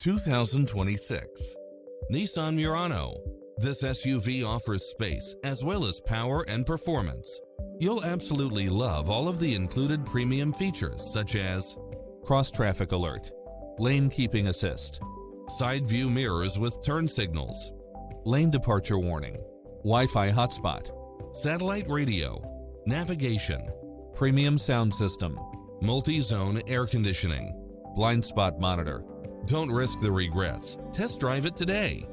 2026 Nissan Murano. This SUV offers space as well as power and performance. You'll absolutely love all of the included premium features such as cross-traffic alert, lane keeping assist, side view mirrors with turn signals, lane departure warning, Wi-Fi hotspot, satellite radio, navigation, premium sound system, multi-zone air conditioning, blind spot monitor. Don't risk the regrets. Test drive it today.